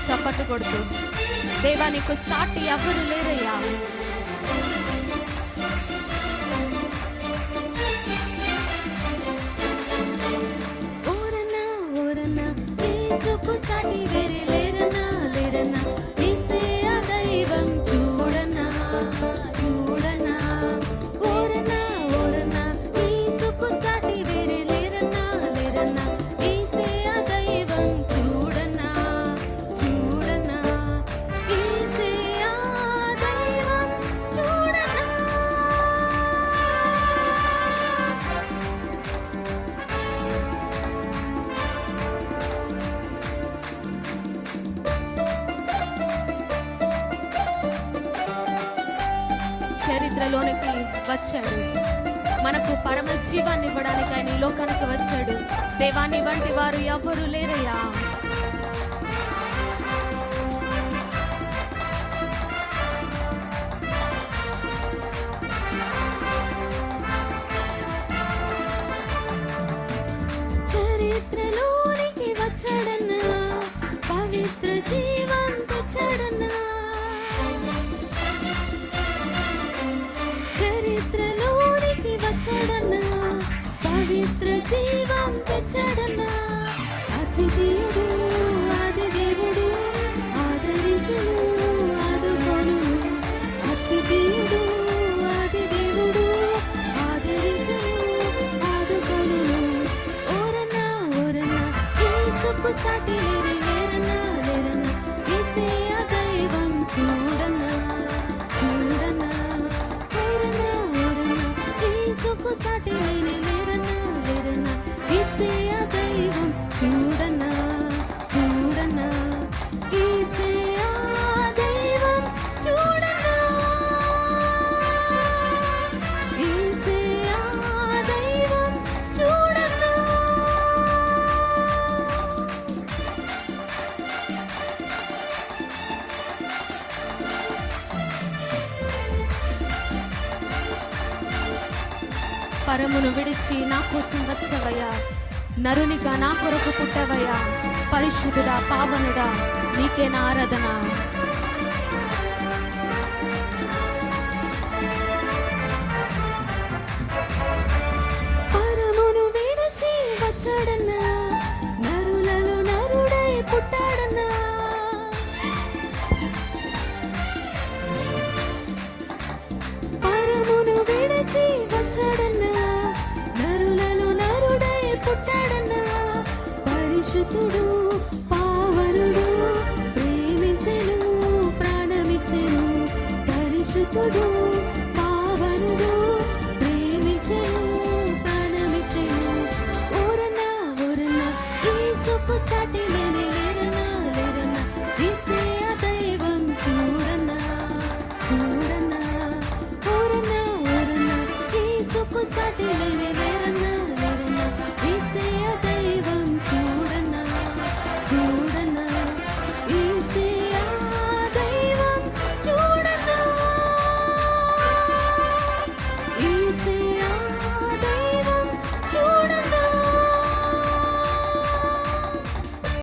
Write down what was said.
చప్పట్లు కొడుతూ, దేవా నీకు సాటి ఎవరు లేరయ్యా. ఓరన్నా ఓరన్నా యేసుకు సాటి వేరే లేరన్నా లేరన్నా, యేసయ్య దైవం చూడన్నా చూడన్నా. ఓరన్నా ఓరన్నా యేసుకు సాటి వేరే లేరన్నా లేరన్నా, యేసయ్య దైవం చూడన్నా చూడన్నా. యేసయ్య దైవం చూడన్నా. చరిత్రలోనికి వచ్చాడు, మనకు పరమ జీవాన్ని ఇవ్వడానికి ఆయన ఈ లోకానికి వచ్చాడు. దేవాని వంటి వారు ఎవరు లేరయ్యా. చరిత్రలోనికి వచ్చాడన్నా, పవిత్ర జీవం తెచ్చాడన్నా. చరిత్రలోనికి వచ్చాడన్నా, పవిత్ర జీవం తెచ్చాడన్నా. అతిథియుడు ఆదిదేవుడు, ఆదరించును ఆదుకొను. అతిథియుడు ఆదిదేవుడు, ఆదరించును ఆదుకొను. ఓరన్నా ఓరన్నా యేసుకు సాటి లేరే లేరన్నా లేరన్నా, యేసయ్య దైవం చూడన్నా చూడన్నా. ఓరన్నా ఓరన్నా యేసుకు సాటి లేరే లేరన్నా లేరన్నా, యేసయ్య దైవం చూడన్నా చూడన్నా. యేసయ్య దైవం చూడన్నా. యేసయ్య దైవం చూడన్నా. పరమును విడిచి నా కోసం వచ్చవయ్యా, నరునిగా నా కొరకు పుట్టవయ్యా. పరిశుద్ధుడా పావనుడా నీకే నా ఆరాధన. పరమును విడిచి వచ్చాడన్నా, నరులలో నరుడై పుట్టాడన్నా. పరమును విడిచి వచ్చాడన్నా, నరులలో నరుడై పుట్టాడన్నా. పరిశుద్ధుడు పావనుడు ప్రేమించెను ప్రాణమిచ్చెను. పరిశుద్ధుడు పావనుడు ప్రేమించెను ప్రాణమిచ్చెను. ఓరన్నా ఓరన్నా యేసుకు సాటి లేరే లేరన్నా లేరన్నా, యేసయ్య దైవం చూడన్నా చూడన్నా. ఓరన్నా ఓరన్నా యేసుకు సాటి లేరే లేరన్నా లేరన్నా, యేసయ్య దైవం చూడన్నా చూడన్నా.